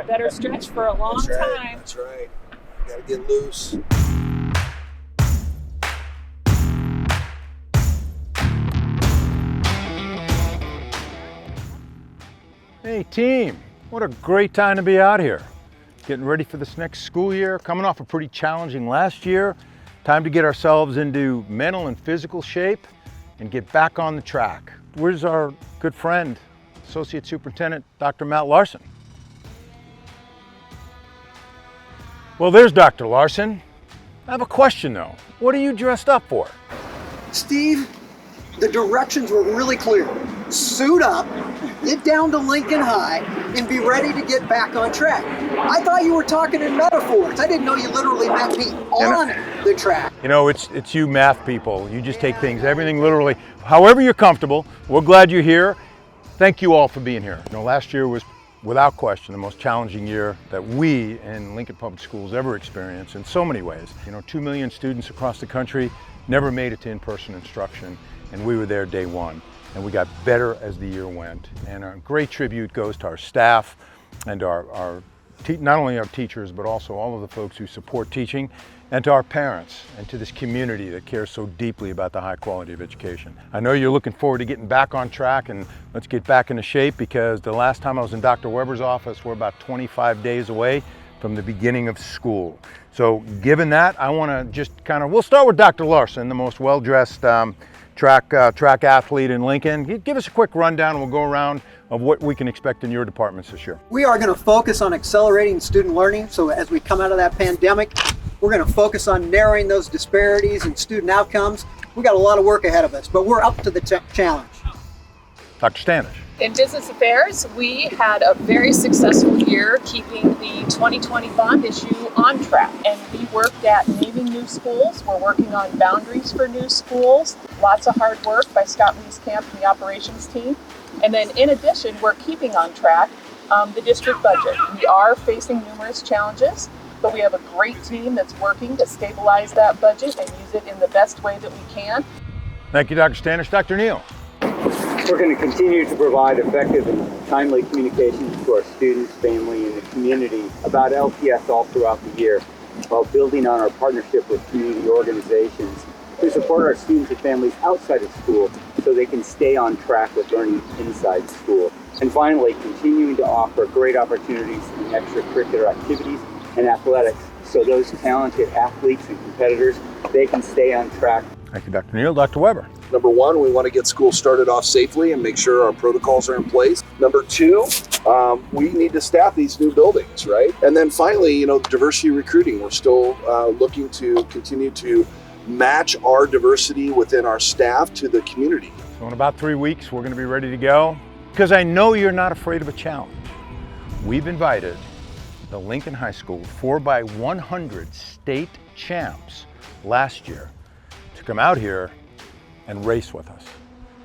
better stretch for a long time. That's right. Got to get loose. Hey team, what a great time to be out here. Getting ready for this next school year, coming off a pretty challenging last year. Time to get ourselves into mental and physical shape and get back on the track. Where's our good friend, Associate Superintendent Dr. Matt Larson? Well, there's Dr. Larson. I have a question though. What are you dressed up for? Steve, the directions were really clear. Suit up, get down to Lincoln High, and be ready to get back on track. I thought you were talking in metaphors. I didn't know you literally meant be on the track. You know, it's you math people. You just take things, everything literally. However you're comfortable, we're glad you're here. Thank you all for being here. You know, last year was, without question, the most challenging year that we in Lincoln Public Schools ever experienced in so many ways. You know, 2 million students across the country never made it to in-person instruction, and we were there day one. And we got better as the year went. And a great tribute goes to our staff and not only our teachers, but also all of the folks who support teaching, and to our parents and to this community that cares so deeply about the high quality of education. I know you're looking forward to getting back on track, and let's get back into shape, because the last time I was in Dr. Weber's office, we're about 25 days away from the beginning of school. So given that, I want to just we'll start with Dr. Larson, the most well-dressed track athlete in Lincoln. Give us a quick rundown and we'll go around of what we can expect in your departments this year. We are going to focus on accelerating student learning. So as we come out of that pandemic, we're going to focus on narrowing those disparities in student outcomes. We got a lot of work ahead of us, but we're up to the challenge. Dr. Standish. In business affairs, we had a very successful year keeping the 2020 bond issue on track. And we worked at naming new schools. We're working on boundaries for new schools. Lots of hard work by Scott Wieskamp and the operations team. And then in addition, we're keeping on track the district budget. We are facing numerous challenges, but we have a great team that's working to stabilize that budget and use it in the best way that we can. Thank you, Dr. Standish. Dr. Neal. We're going to continue to provide effective and timely communications to our students, family, and the community about LPS all throughout the year, while building on our partnership with community organizations to support our students and families outside of school so they can stay on track with learning inside school. And finally, continuing to offer great opportunities in extracurricular activities and athletics so those talented athletes and competitors, they can stay on track. Thank you, Dr. Neal. Dr. Weber. Number one, we want to get school started off safely and make sure our protocols are in place. Number two, we need to staff these new buildings, right? And then finally, you know, diversity recruiting. We're still looking to continue to match our diversity within our staff to the community. So in about 3 weeks, we're going to be ready to go, because I know you're not afraid of a challenge. We've invited the Lincoln High School 4x100 state champs last year to come out here and race with us,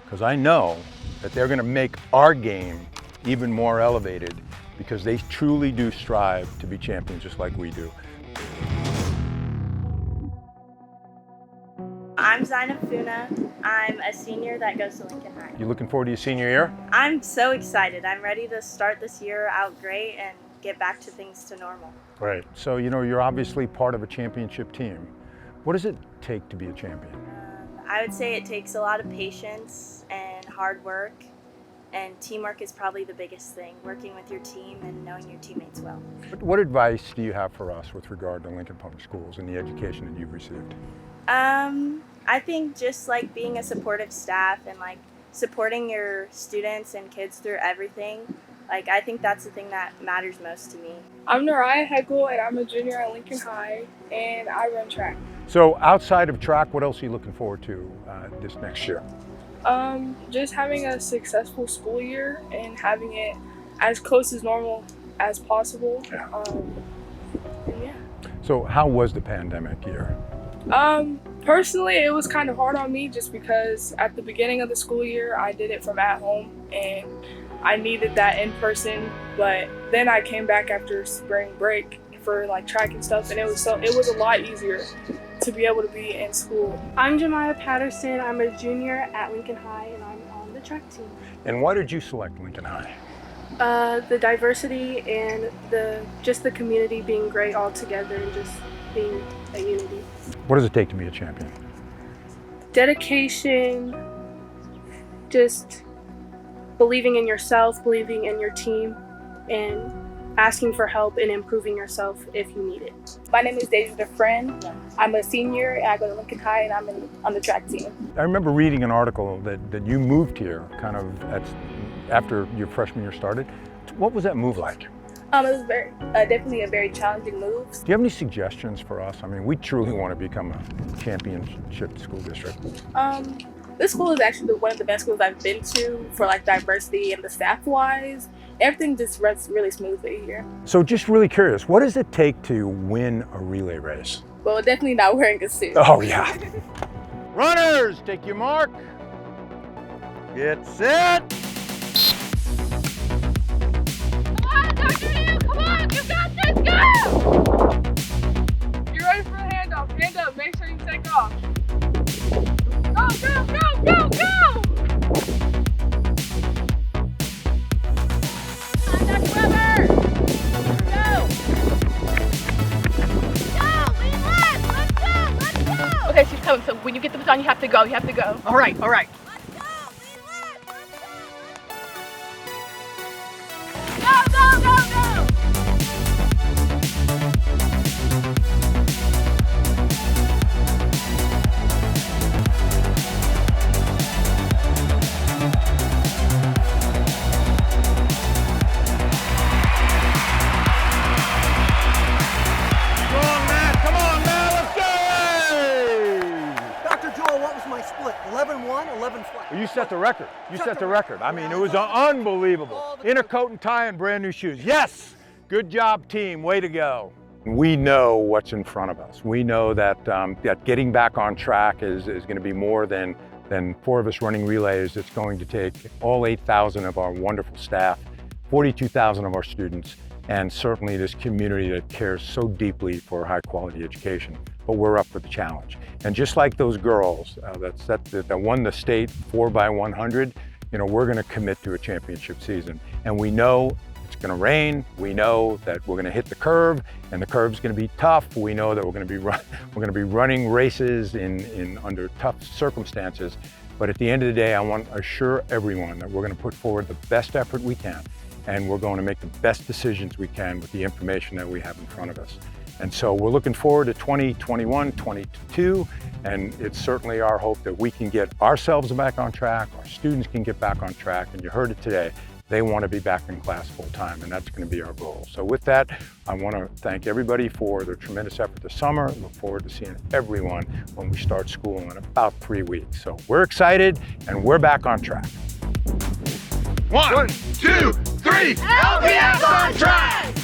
because I know that they're going to make our game even more elevated, because they truly do strive to be champions just like we do. I'm Zaina Funa. I'm a senior that goes to Lincoln High. You looking forward to your senior year? I'm so excited. I'm ready to start this year out great and get back to things to normal. Right. So, you know, you're obviously part of a championship team. What does it take to be a champion? I would say it takes a lot of patience and hard work, and teamwork is probably the biggest thing, working with your team and knowing your teammates well. What advice do you have for us with regard to Lincoln Public Schools and the education that you've received? I think just like being a supportive staff and like supporting your students and kids through everything, like I think that's the thing that matters most to me. I'm Hegel, and I'm a junior at Lincoln High, and I run track. So outside of track, what else are you looking forward to this next year? Just having a successful school year and having it as close as normal as possible. Yeah. So how was the pandemic year? Personally, it was kind of hard on me just because at the beginning of the school year, I did it from at home and I needed that in person. But then I came back after spring break for like track and stuff, and it was a lot easier to be able to be in school. I'm Jamiah Patterson. I'm a junior at Lincoln High, and I'm on the track team. And why did you select Lincoln High? The diversity and just the community being great all together and just being a unity. What does it take to be a champion? Dedication, just believing in yourself, believing in your team, and asking for help and improving yourself if you need it. My name is Deja Funa. I'm a senior and I go to Lincoln High and I'm on the track team. I remember reading an article that you moved here kind of after your freshman year started. What was that move like? It was definitely a very challenging move. Do you have any suggestions for us? I mean, we truly want to become a championship school district. This school is actually one of the best schools I've been to for like diversity and the staff-wise. Everything just runs really smoothly here. So just really curious, what does it take to win a relay race? Well, definitely not wearing a suit. Oh yeah. Runners, take your mark. Get set. You ready for a handoff? Hand up, make sure you take off. Go, go, go, go, go! Contact rubber! Go! Go! Lean left! Let's go! Let's go! Okay, she's coming, so when you get the baton, you have to go, you have to go. All right, all right. Let's go! Lean left! Let's go! Go, go, go, go! Split 11-1, 11 flat. Well, you set the record. You set the record. I mean, it was unbelievable. Inner coat and tie and brand new shoes. Yes! Good job, team. Way to go. We know what's in front of us. We know that, that getting back on track is going to be more than 4 of us running relays. It's going to take all 8,000 of our wonderful staff, 42,000 of our students, and certainly this community that cares so deeply for high quality education. But we're up for the challenge. And just like those girls that won the state 4x100, you know, we're gonna commit to a championship season. And we know it's gonna rain. We know that we're gonna hit the curve, and the curve's gonna be tough. We know that we're gonna be running races under tough circumstances. But at the end of the day, I want to assure everyone that we're gonna put forward the best effort we can, and we're going to make the best decisions we can with the information that we have in front of us. And so we're looking forward to 2021, 22, and it's certainly our hope that we can get ourselves back on track, our students can get back on track, and you heard it today, they want to be back in class full time, and that's going to be our goal. So with that, I want to thank everybody for their tremendous effort this summer. Look forward to seeing everyone when we start school in about 3 weeks. So we're excited, and we're back on track. 1, 2, 3, LPS on track!